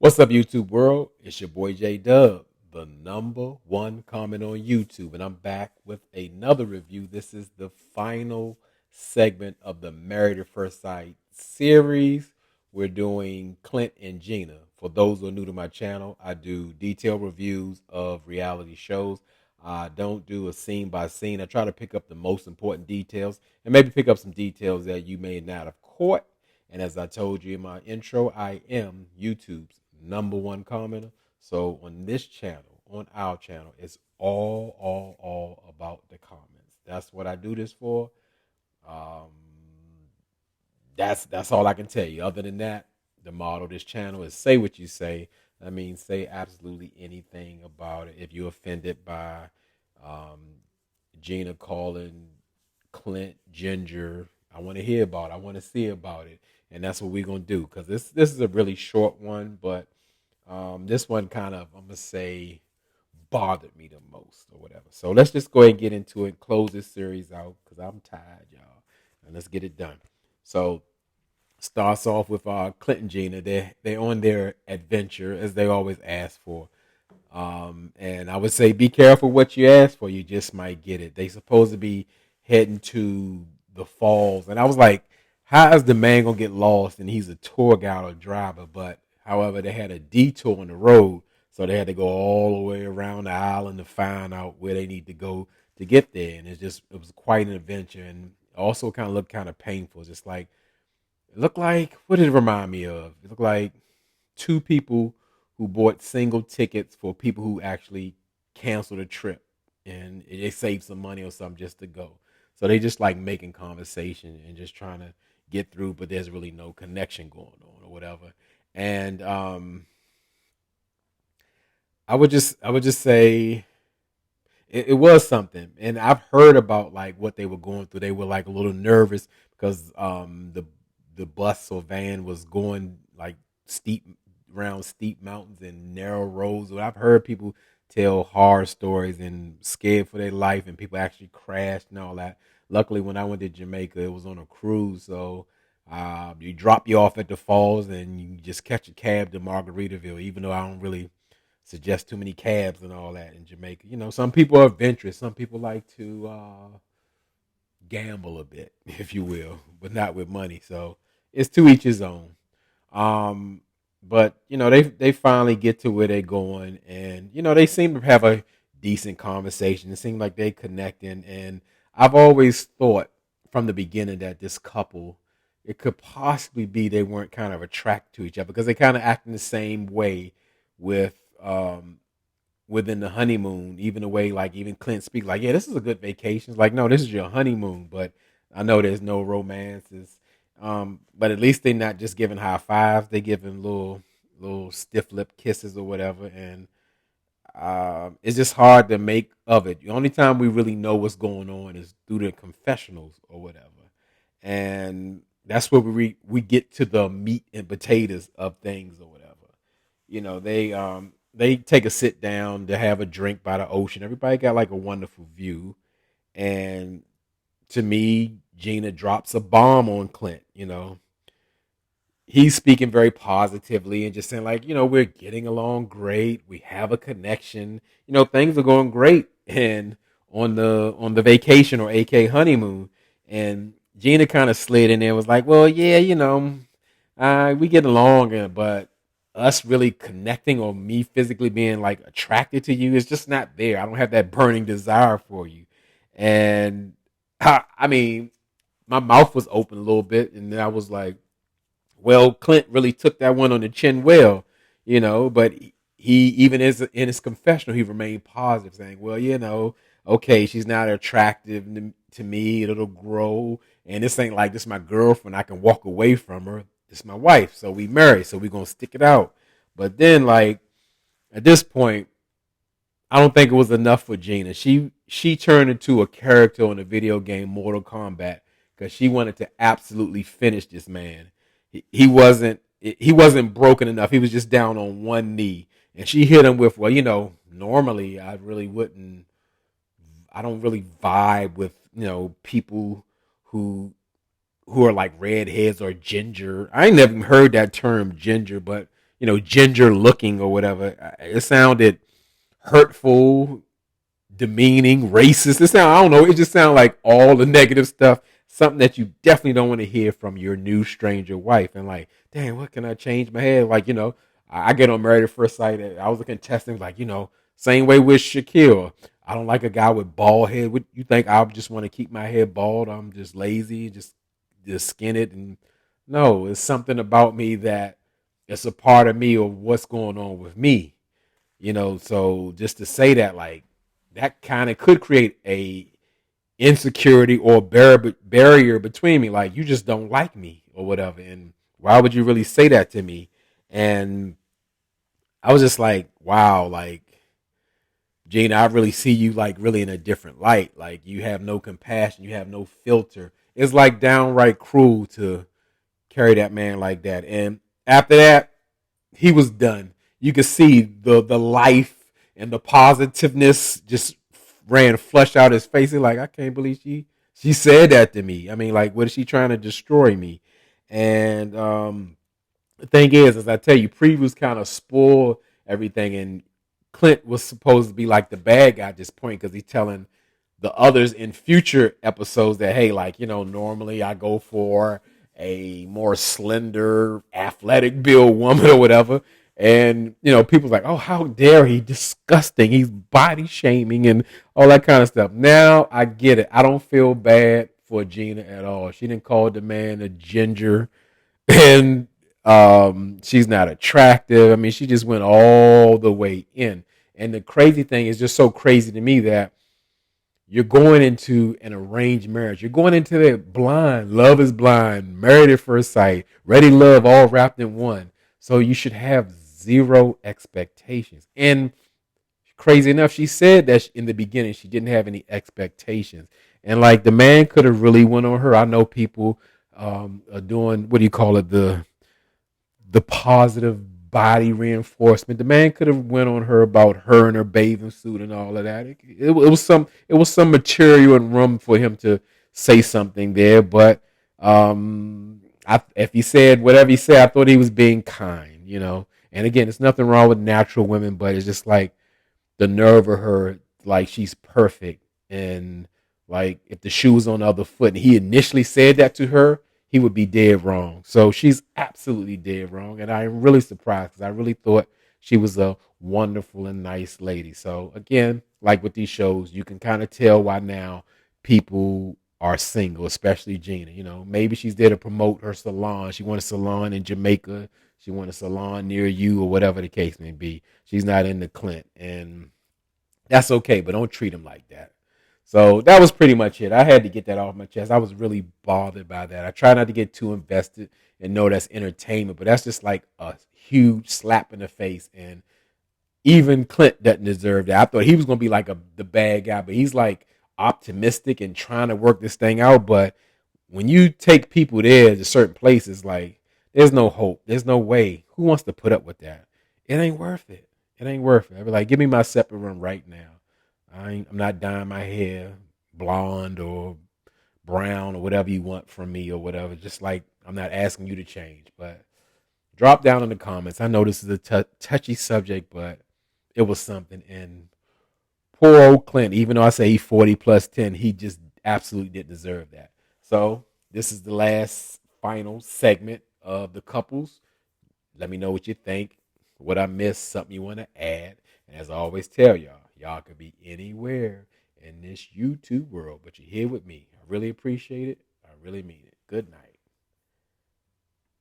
What's up, YouTube world? It's your boy J Dub, the number one comment on YouTube, and I'm back with another review. This is the final segment of the Married at First Sight series. We're doing Clint and Gina. For those who are new to my channel, I do detailed reviews of reality shows. I don't do a scene by scene. I try to pick up the most important details and maybe pick up some details that you may not have caught. And as I told you in my intro, I am YouTube's number one commenter. So on this channel, on our channel, it's all about the comments. That's what I do this for. Um, that's all I can tell you. Other than that, the motto of this channel is say what you say. I mean, say absolutely anything about it. If you're offended by um, Gina calling Clint Ginger, I want to hear about it. I want to see about it, and that's what we're gonna do. Because this is a really short one, but this one kind of, I'm gonna say, bothered me the most or whatever. So let's just go ahead and get into it. Close this series out because I'm tired, y'all, and let's get it done. So starts off with Clint and Gina. They're on their adventure as they always ask for. And I would say be careful what you ask for. You just might get it. They supposed to be heading to the falls, and I was like, how is the man gonna get lost? And he's a tour guide or driver, but however, they had a detour on the road, so they had to go all the way around the island to find out where they need to go to get there. And it was quite an adventure, and also kind of looked kind of painful. Just like it looked like, what did it remind me of? It looked like two people who bought single tickets for people who actually canceled a trip and they saved some money or something just to go. So they just like making conversation and just trying to get through, but there's really no connection going on or whatever. And I would just say it was something. And I've heard about like what they were going through. They were like a little nervous because the bus or van was going like steep around steep mountains and narrow roads. But I've heard people tell horror stories and scared for their life, and people actually crashed and all that. Luckily, when I went to Jamaica, it was on a cruise, so you drop you off at the falls and you just catch a cab to Margaritaville. Even though I don't really suggest too many cabs and all that in Jamaica. You know, some people are adventurous. Some people like to gamble a bit, if you will, but not with money. So it's to each his own. Um, but you know, they finally get to where they're going, and you know, they seem to have a decent conversation. It seems like they connecting, and I've always thought from the beginning that this couple, it could possibly be they weren't kind of attracted to each other because they kind of act in the same way with within the honeymoon, even the way like even Clint speaks like, yeah, this is a good vacation. It's like, no, this is your honeymoon, but I know there's no romances. But at least they're not just giving high fives; they giving little stiff lip kisses or whatever, and it's just hard to make of it. The only time we really know what's going on is through the confessionals or whatever, and that's where we get to the meat and potatoes of things or whatever. You know, they take a sit down to have a drink by the ocean. Everybody got like a wonderful view, and to me, Gina drops a bomb on Clint. You know, he's speaking very positively and just saying like, you know, we're getting along great. We have a connection. You know, things are going great. And on the vacation or AK honeymoon, and Gina kind of slid in there and was like, well, yeah, you know, we get along, but us really connecting or me physically being like attracted to you is just not there. I don't have that burning desire for you. And I mean, my mouth was open a little bit, and then I was like, well, Clint really took that one on the chin well, you know, but he even is in his confessional, he remained positive, saying, well, you know, okay, she's not attractive to me, it'll grow, and this ain't like this is my girlfriend, I can walk away from her. This is my wife, so we married, so we gonna stick it out. But then, like at this point, I don't think it was enough for Gina. She turned into a character on the video game Mortal Kombat because she wanted to absolutely finish this man. He wasn't broken enough. He was just down on one knee, and she hit him with, well, you know, normally I really wouldn't. I don't really vibe with, you know, people who who are like redheads or ginger. I ain't never heard that term ginger, but ginger looking or whatever. It sounded hurtful, demeaning, racist. It sound I don't know. It just sounded like all the negative stuff. Something that you definitely don't want to hear from your new stranger wife. And like, dang, what can I change my head? Like, I get on Married at First Sight. I was a contestant, like, same way with Shaquille. I don't like a guy with bald head. What you think? I just want to keep my head bald. I'm just lazy, just skin it. And no, it's something about me that it's a part of me of what's going on with me. So just to say that, like, that kind of could create a insecurity or barrier between me. Like, you just don't like me or whatever. And why would you really say that to me? And I was just like, wow, like, Gina, I really see you like really in a different light. Like, you have no compassion, you have no filter. It's like downright cruel to carry that man like that. And after that, he was done. You could see the life and the positiveness just ran flush out his face. He's like, I can't believe she said that to me. I mean, like, what is she trying to destroy me? And the thing is, as I tell you, previews kind of spoil everything. And Clint was supposed to be like the bad guy at this point because he's telling the others in future episodes that, hey, like, normally I go for a more slender, athletic build woman or whatever. And, people's like, oh, how dare he? Disgusting. He's body shaming and all that kind of stuff. Now I get it. I don't feel bad for Gina at all. She didn't call the man a ginger and she's not attractive. I mean, she just went all the way in. And the crazy thing is just so crazy to me that you're going into an arranged marriage. You're going into it blind. Love is blind. Married at first sight. Ready love all wrapped in one. So you should have zero expectations. And crazy enough, she said that in the beginning she didn't have any expectations. And like the man could have really went on her. I know people are doing, what do you call it, the positive body reinforcement. The man could have went on her about her and her bathing suit and all of that. It was some material and room for him to say something there, but if he said whatever he said, I thought he was being kind. And again, there's nothing wrong with natural women, but it's just like the nerve of her, like she's perfect. And like if the shoe was on the other foot and he initially said that to her, he would be dead wrong. So she's absolutely dead wrong. And I'm really surprised because I really thought she was a wonderful and nice lady. So again, like with these shows, you can kind of tell why now people are single, especially Gina. Maybe she's there to promote her salon. She wants a salon in Jamaica. She wants a salon near you or whatever the case may be. She's not into Clint. And that's okay, but don't treat him like that. So that was pretty much it. I had to get that off my chest. I was really bothered by that. I try not to get too invested and know that's entertainment, but that's just like a huge slap in the face. And even Clint doesn't deserve that. I thought he was going to be like the bad guy, but he's like optimistic and trying to work this thing out. But when you take people there to certain places, like there's no hope. There's no way. Who wants to put up with that? It ain't worth it. It ain't worth it. I'd be like, give me my separate room right now. I'm not dyeing my hair blonde or brown or whatever you want from me or whatever. Just like I'm not asking you to change, but drop down in the comments. I know this is a touchy subject, but it was something. And poor old Clint, even though I say he's 40 plus 10, he just absolutely didn't deserve that. So this is the last final segment of the couples. Let me know what you think, what I missed, something you want to add. And as I always tell y'all could be anywhere in this YouTube world, but you're here with me. I really appreciate it. I really mean it. Good night.